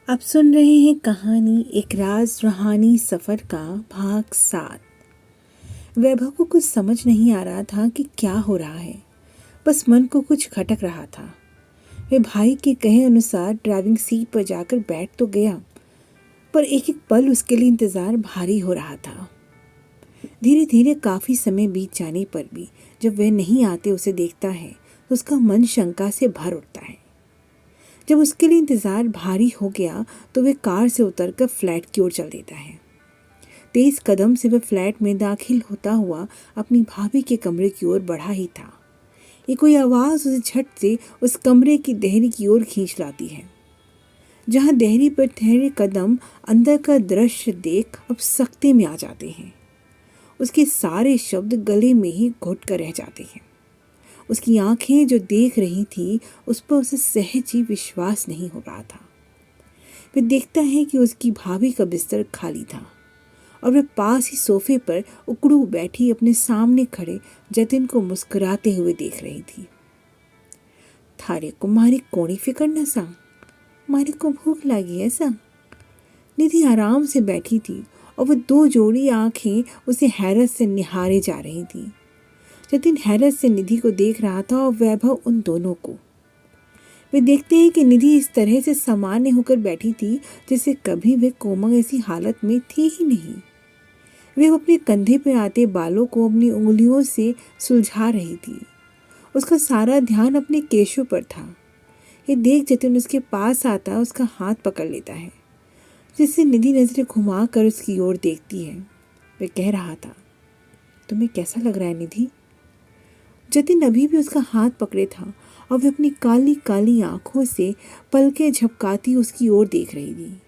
आप सुन रहे हैं कहानी एक राज रूहानी सफ़र का भाग 7। वैभव को कुछ समझ नहीं आ रहा था कि क्या हो रहा है। बस मन को कुछ खटक रहा था। वह भाई के कहे अनुसार ड्राइविंग सीट पर जाकर बैठ तो गया, पर एक एक पल उसके लिए इंतज़ार भारी हो रहा था। धीरे धीरे काफ़ी समय बीत जाने पर भी जब वह नहीं आते उसे देखता है तो उसका मन शंका से भर उठता है। जब उसके लिए इंतज़ार भारी हो गया तो वह कार से उतरकर फ्लैट की ओर चल देता है। तेज कदम से वह फ्लैट में दाखिल होता हुआ अपनी भाभी के कमरे की ओर बढ़ा ही था, ये कोई आवाज़ उसे झट से उस कमरे की देहरी की ओर खींच लाती है। जहाँ देहरी पर ठहरे कदम अंदर का दृश्य देख अब सकते में आ जाते हैं। उसके सारे शब्द गले में ही घुट कर रह जाते हैं। उसकी आंखें जो देख रही थी उस पर उसे सहज ही विश्वास नहीं हो रहा था। वह देखता है कि उसकी भाभी का बिस्तर खाली था और वह पास ही सोफे पर उकड़ू बैठी अपने सामने खड़े जतिन को मुस्कुराते हुए देख रही थी। थारे को मारी कोणी फिकर न सा, मारी को भूख लगी है सा। निधि आराम से बैठी थी और वह दो जोड़ी आंखें उसे हैरत से निहारे जा रही थी। जतिन हैरत से निधि को देख रहा था और वैभव उन दोनों को। वे देखते हैं कि निधि इस तरह से सामान्य होकर बैठी थी जैसे कभी वे कोमल ऐसी हालत में थी ही नहीं। वे अपने कंधे पर आते बालों को अपनी उंगलियों से सुलझा रही थी। उसका सारा ध्यान अपने केशों पर था। ये देख जतिन उसके पास आता उसका हाथ पकड़ लेता है, जिससे निधि नजरें घुमा कर उसकी ओर देखती है। वह कह रहा था, तुम्हें कैसा लग रहा है निधि? जतिन अभी भी उसका हाथ पकड़े था और वह अपनी काली काली आंखों से पलकें झपकाती उसकी ओर देख रही थी।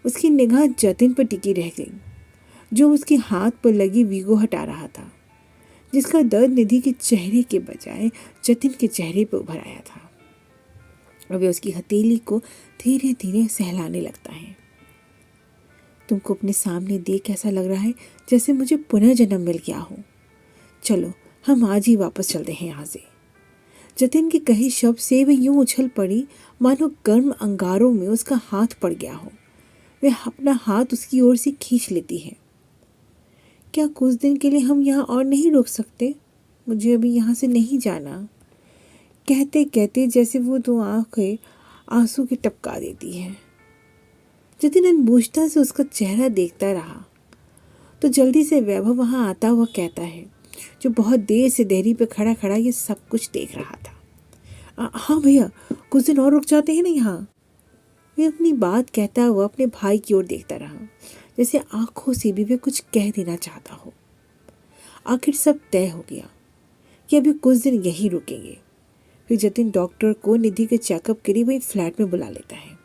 उसकी निगाह जतिन पर टिकी रह गई, जो उसके हाथ पर लगी वीगो हटा रहा था, जिसका दर्द निधि के चेहरे के बजाय जतिन के चेहरे पर उभर आया था। और वह उसकी हथेली को धीरे धीरे सहलाने लगता है। तुमको अपने सामने देख ऐसा लग रहा है जैसे मुझे पुनः जन्म मिल गया हो। चलो हम आज ही वापस चलते हैं यहाँ से। जतिन के कहे शब्द से वह यूं उछल पड़ी मानो गर्म अंगारों में उसका हाथ पड़ गया हो। वह अपना हाथ उसकी ओर से खींच लेती है। क्या कुछ दिन के लिए हम यहाँ और नहीं रुक सकते? मुझे अभी यहाँ से नहीं जाना, कहते कहते जैसे वो दो आंखें आंसू के टपका देती है। जतिन अनबूझता से उसका चेहरा देखता रहा तो जल्दी से वैभव वहाँ आता हुआ कहता है, जो बहुत देर से देहरी पे खड़ा खड़ा ये सब कुछ देख रहा था। हाँ भैया, कुछ दिन और रुक जाते हैं ना यहाँ। वे अपनी बात कहता हुआ अपने भाई की ओर देखता रहा, जैसे आंखों से भी वे कुछ कह देना चाहता हो। आखिर सब तय हो गया कि अभी कुछ दिन यहीं रुकेंगे। फिर जतिन डॉक्टर को निधि के चेकअप के लिए वही फ्लैट में बुला लेता है।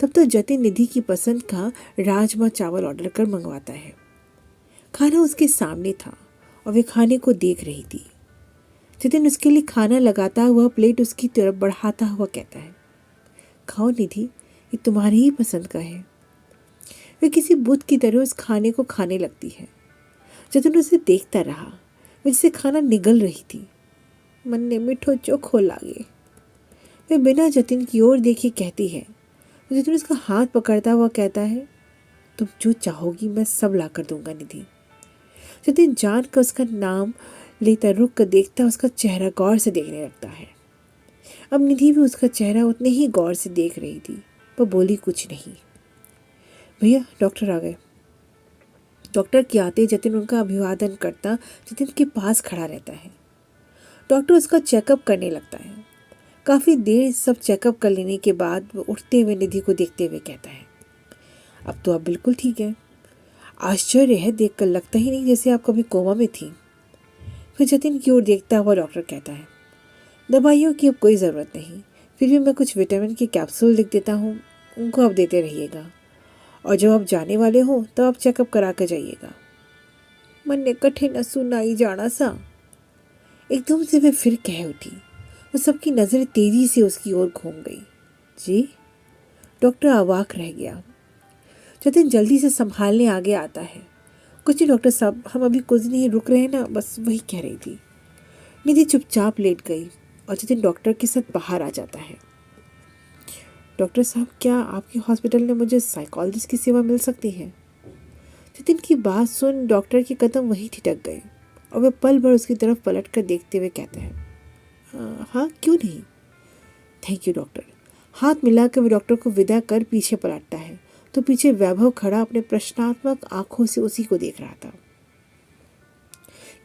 तब तक जतिन निधि की पसंद का राजमा चावल ऑर्डर कर मंगवाता है। खाना उसके सामने था और वे खाने को देख रही थी। जतिन उसके लिए खाना लगाता हुआ प्लेट उसकी तरफ बढ़ाता हुआ कहता है, खाओ निधि, ये तुम्हारी ही पसंद का है। वे किसी बुत की तरह उस खाने को खाने लगती है। जतिन उसे देखता रहा, वे जिसे खाना निगल रही थी। मन ने मिठो चोखो लागे, वे बिना जतिन की ओर देखे कहती है। जतिन उसका हाथ पकड़ता हुआ कहता है, तुम जो चाहोगी मैं सब ला कर दूंगा निधि। जतिन जान कर उसका नाम लेता रुक कर देखता, उसका चेहरा गौर से देखने लगता है। अब निधि भी उसका चेहरा उतने ही गौर से देख रही थी, पर बोली कुछ नहीं। भैया, डॉक्टर आ गए। डॉक्टर के आते जतिन उनका अभिवादन करता जतिन के पास खड़ा रहता है। डॉक्टर उसका चेकअप करने लगता है। काफ़ी देर सब चेकअप कर लेने के बाद वो उठते हुए निधि को देखते हुए कहता है, अब तो आप बिल्कुल ठीक है। आश्चर्य है, देखकर लगता ही नहीं जैसे आप कभी कोमा में थी। फिर जतिन की ओर देखता हुआ डॉक्टर कहता है, दवाइयों की अब कोई ज़रूरत नहीं, फिर भी मैं कुछ विटामिन के कैप्सूल लिख देता हूँ, उनको आप देते रहिएगा। और जब आप जाने वाले हो तो आप चेकअप करा कर जाइएगा। मन ने कठिन न सुनाई जाना सा। एकदम से वह फिर कह उठी। वो सबकी नज़रें तेजी से उसकी ओर घूम गई। जी? डॉक्टर अवाक रह गया। जतिन जल्दी से संभालने आगे आता है। कुछ नहीं डॉक्टर साहब, हम अभी कुछ दिन ही रुक रहे हैं ना, बस वही कह रही थी। निधि चुपचाप लेट गई और जतिन डॉक्टर के साथ बाहर आ जाता है। डॉक्टर साहब, क्या आपके हॉस्पिटल में मुझे साइकोलॉजिस्ट की सेवा मिल सकती है? जतिन की बात सुन डॉक्टर के कदम वहीं ठिठक गए और वह पल भर उसकी तरफ पलट कर देखते हुए कहता है, हाँ क्यों नहीं, थैंक यू डॉक्टर। हाथ मिलाकर वह डॉक्टर को विदा कर पीछे पलटता है तो पीछे वैभव खड़ा अपने प्रश्नात्मक आंखों से उसी को देख रहा था।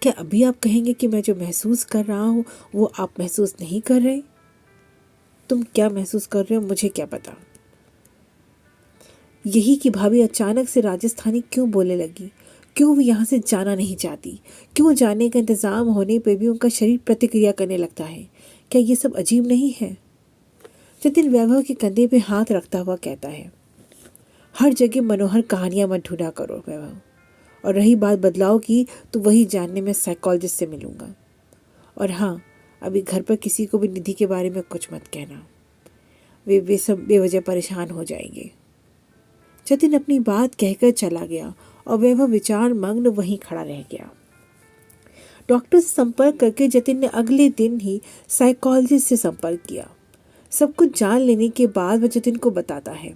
क्या अभी आप कहेंगे कि मैं जो महसूस कर रहा हूँ वो आप महसूस नहीं कर रहे? तुम क्या महसूस कर रहे हो मुझे क्या पता। यही कि भाभी अचानक से राजस्थानी क्यों बोलने लगी, क्यों वो यहाँ से जाना नहीं चाहती, क्यों जाने का इंतज़ाम होने पर भी उनका शरीर प्रतिक्रिया करने लगता है। क्या ये सब अजीब नहीं है? जतिन वैभव के कंधे पे हाथ रखता हुआ कहता है, हर जगह मनोहर कहानियां मत ढूंढा करो वैभव, और रही बात बदलाव की तो वही जानने में साइकोलॉजिस्ट से मिलूंगा। और हाँ, अभी घर पर किसी को भी निधि के बारे में कुछ मत कहना, वे सब बेवजह परेशान हो जाएंगे। जतिन अपनी बात कहकर चला गया और वैभव विचार मग्न वहीं खड़ा रह गया। डॉक्टर से संपर्क करके जतिन ने अगले दिन ही साइकोलॉजिस्ट से संपर्क किया। सब कुछ जान लेने के बाद वह जतिन को बताता है,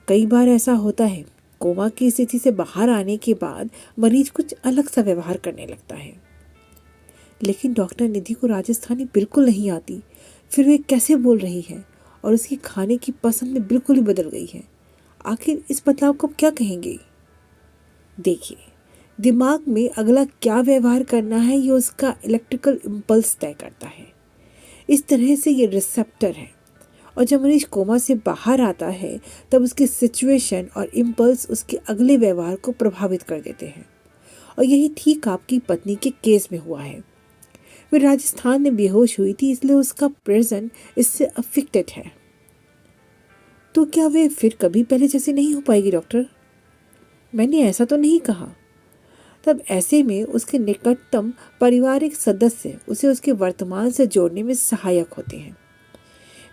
कई बार ऐसा होता है, कोमा की स्थिति से बाहर आने के बाद मरीज कुछ अलग सा व्यवहार करने लगता है। लेकिन डॉक्टर निधि को राजस्थानी बिल्कुल नहीं आती, फिर वे कैसे बोल रही है और उसकी खाने की पसंद में बिल्कुल ही बदल गई है। आखिर इस बदलाव को क्या कहेंगे? देखिए, दिमाग में अगला क्या व्यवहार करना है ये उसका इलेक्ट्रिकल इम्पल्स तय करता है। इस तरह से ये रिसेप्टर है, और जब मरीज कोमा से बाहर आता है तब उसकी सिचुएशन और इम्पल्स उसके अगले व्यवहार को प्रभावित कर देते हैं। और यही ठीक आपकी पत्नी के केस में हुआ है। वे राजस्थान में बेहोश हुई थी, इसलिए उसका प्रेजेंट इससे अफेक्टेड है। तो क्या वे फिर कभी पहले जैसे नहीं हो पाएगी डॉक्टर? मैंने ऐसा तो नहीं कहा। तब ऐसे में उसके निकटतम पारिवारिक सदस्य उसे उसके वर्तमान से जोड़ने में सहायक होते हैं।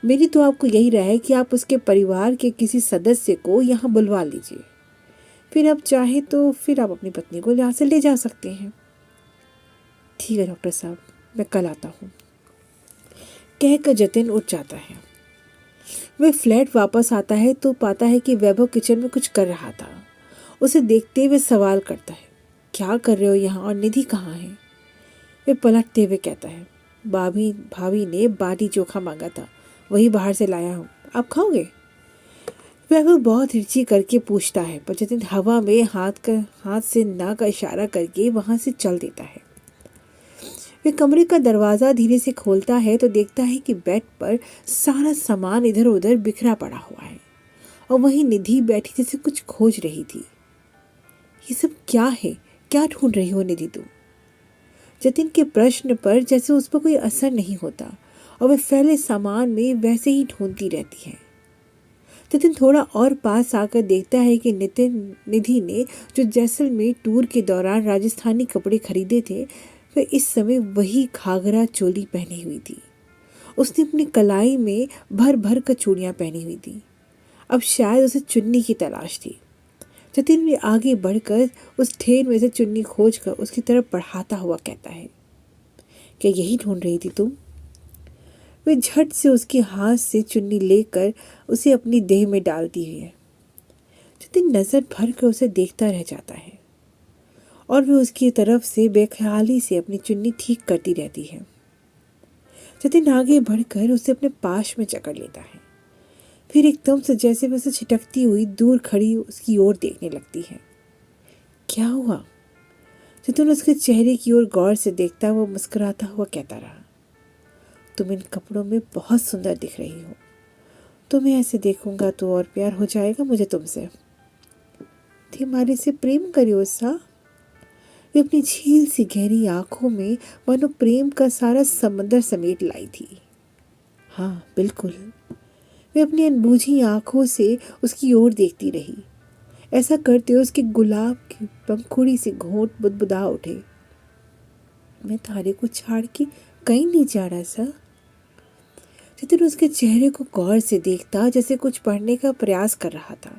मेरी तो आपको यही राय है कि आप उसके परिवार के किसी सदस्य को यहाँ बुलवा लीजिए, फिर आप चाहे तो फिर आप अपनी पत्नी को यहाँ से ले जा सकते हैं। ठीक है डॉक्टर साहब, मैं कल आता हूँ, कहकर जतिन उठ जाता है। वह फ्लैट वापस आता है तो पाता है कि वैभव किचन में कुछ कर रहा था। उसे देखते हुए सवाल करता है, क्या कर रहे हो यहाँ और निधि कहाँ है? वे पलटते हुए कहता है, भाभी ने बाटी चोखा मांगा था, वही बाहर से लाया हूँ, आप खाओगे? वैभव बहुत हिचकी करके पूछता है, पर जतिन हवा में हाथ से ना का इशारा करके वहां से चल देता है। वे कमरे का दरवाज़ा धीरे से खोलता है तो देखता है कि बेड पर सारा सामान इधर उधर बिखरा पड़ा हुआ है और वहीं निधि बैठी जैसे कुछ खोज रही थी। ये सब क्या है? क्या ढूंढ रही हो निधि तुम? जतिन के प्रश्न पर जैसे उस पर कोई असर नहीं होता और वह फैले सामान में वैसे ही ढूंढती रहती है। जतिन थोड़ा और पास आकर देखता है कि निधि ने जो जैसलमेर टूर के दौरान राजस्थानी कपड़े खरीदे थे वह इस समय वही घाघरा चोली पहनी हुई थी। उसने अपनी कलाई में भर भर कर चूड़ियाँ पहनी हुई थी। अब शायद उसे चुन्नी की तलाश थी। जतिन भी आगे बढ़कर उस ढेर में से चुन्नी खोज कर उसकी तरफ बढ़ाता हुआ कहता है, क्या यही ढूंढ रही थी तुम? वे झट से उसके हाथ से चुन्नी लेकर उसे अपनी देह में डालती है। जतिन नजर भर कर उसे देखता रह जाता है और वे उसकी तरफ से बेख्याली से अपनी चुन्नी ठीक करती रहती है। जतिन आगे बढ़कर उसे अपने पास में जकड़ लेता है, फिर एकदम से जैसे वैसे छिटकती हुई दूर खड़ी उसकी ओर देखने लगती है। क्या हुआ? जतिन उसके चेहरे की ओर गौर से देखता हुआ मुस्कुराता हुआ कहता रहा, तुम इन कपड़ों में बहुत सुंदर दिख रही हो। तुम्हें ऐसे देखूंगा तो और प्यार हो जाएगा मुझे तुमसे। तुम्हारे से प्रेम करियो सा। वे अपनी झील सी गहरी आंखों में मानो प्रेम का सारा समंदर समेट लाई थी। हाँ बिल्कुल। वे अपनी अनबूझी आंखों से उसकी ओर देखती रही। ऐसा करते हुए उसके गुलाब की पंखुड़ी से घोंट बुदबुदा उठे। मैं तारे को छाड़ के कहीं नहीं जा रहा सा। जतिन उसके चेहरे को गौर से देखता जैसे कुछ पढ़ने का प्रयास कर रहा था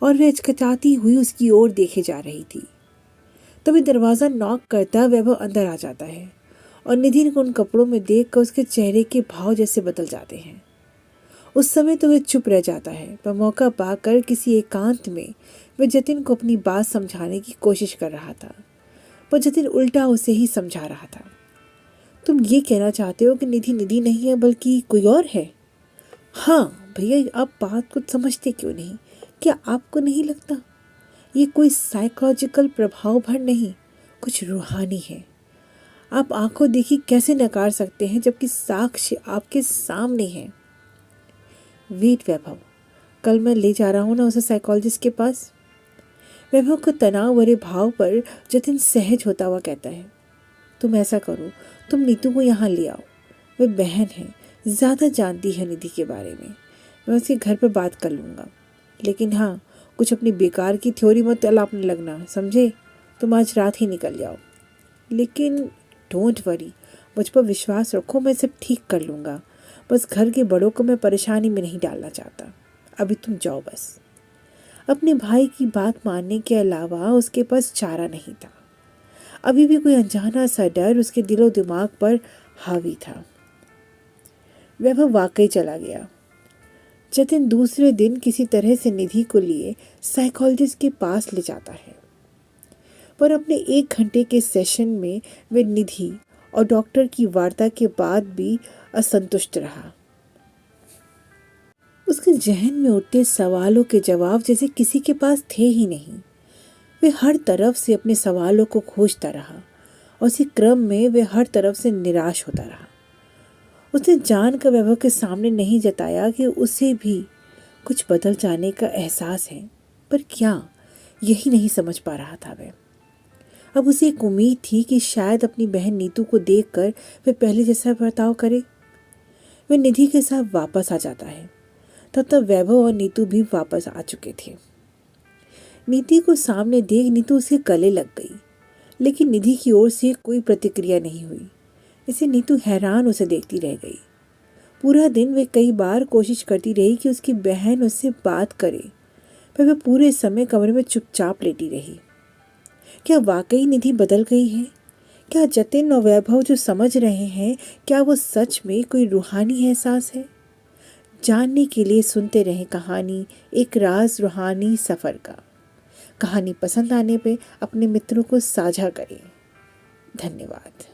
और वह हिचकिचाती हुई उसकी ओर देखे जा रही थी। तभी दरवाज़ा नॉक करता वैभव अंदर आ जाता है और निधि को उन कपड़ों में देखकर उसके चेहरे के भाव जैसे बदल जाते हैं। उस समय तो वह चुप रह जाता है, पर मौका पाकर किसी एकांत में वह जतिन को अपनी बात समझाने की कोशिश कर रहा था, पर जतिन उल्टा उसे ही समझा रहा था। तुम ये कहना चाहते हो कि निधि निधि नहीं है बल्कि कोई और है? हाँ भैया, आप बात को समझते क्यों नहीं? क्या आपको नहीं लगता ये कोई साइकोलॉजिकल प्रभाव भर नहीं, कुछ रूहानी है? आप आंखों देखी कैसे नकार सकते हैं जबकि साक्ष्य आपके सामने है? वेट वैभव, कल मैं ले जा रहा हूँ ना उसे साइकोलॉजिस्ट के पास। वैभव को तनाव भरे भाव पर जतिन सहज होता हुआ कहता है, तुम ऐसा करो, तुम नीतू को यहाँ ले आओ। वह बहन है, ज़्यादा जानती है निधि के बारे में। मैं उसके घर पर बात कर लूँगा। लेकिन हाँ, कुछ अपनी बेकार की थ्योरी मत अलापने लगना, समझे? तुम आज रात ही निकल जाओ। लेकिन डोंट वरी, मुझ पर विश्वास रखो, मैं सब ठीक कर लूँगा। बस घर के बड़ों को मैं परेशानी में नहीं डालना चाहता। अभी तुम जाओ बस। अपने भाई की बात मानने के अलावा उसके पास चारा नहीं था। अभी भी कोई अनजाना सा डर उसके दिलो दिमाग पर हावी था। वैभव वाकई चला गया। जतिन दूसरे दिन किसी तरह से निधि को लिए साइकोलॉजिस्ट के पास ले जाता है, पर अपने 1 घंटे के सेशन में वह निधि और डॉक्टर की वार्ता के बाद भी असंतुष्ट रहा। उसके जहन में उठते सवालों के जवाब जैसे किसी के पास थे ही नहीं। वह हर तरफ से अपने सवालों को खोजता रहा और उसी क्रम में वह हर तरफ से निराश होता रहा। उसने जानकर वैभव के सामने नहीं जताया कि उसे भी कुछ बदल जाने का एहसास है, पर क्या, यही नहीं समझ पा रहा था वह। अब उसे एक उम्मीद थी कि शायद अपनी बहन नीतू को देखकर वह पहले जैसा बर्ताव करे। वह निधि के साथ वापस आ जाता है। तब तक वैभव और नीतू भी वापस आ चुके थे। निधि को सामने देख नीतू उसके गले लग गई, लेकिन निधि की ओर से कोई प्रतिक्रिया नहीं हुई। इसे नीतू हैरान उसे देखती रह गई। पूरा दिन वे कई बार कोशिश करती रही कि उसकी बहन उससे बात करे, पर वह पूरे समय कमरे में चुपचाप लेटी रही। क्या वाकई निधि बदल गई है? क्या जतिन और वैभव जो समझ रहे हैं, क्या वो सच में कोई रूहानी एहसास है? जानने के लिए सुनते रहें कहानी एक राज रूहानी सफ़र का। कहानी पसंद आने पे अपने मित्रों को साझा करें। धन्यवाद।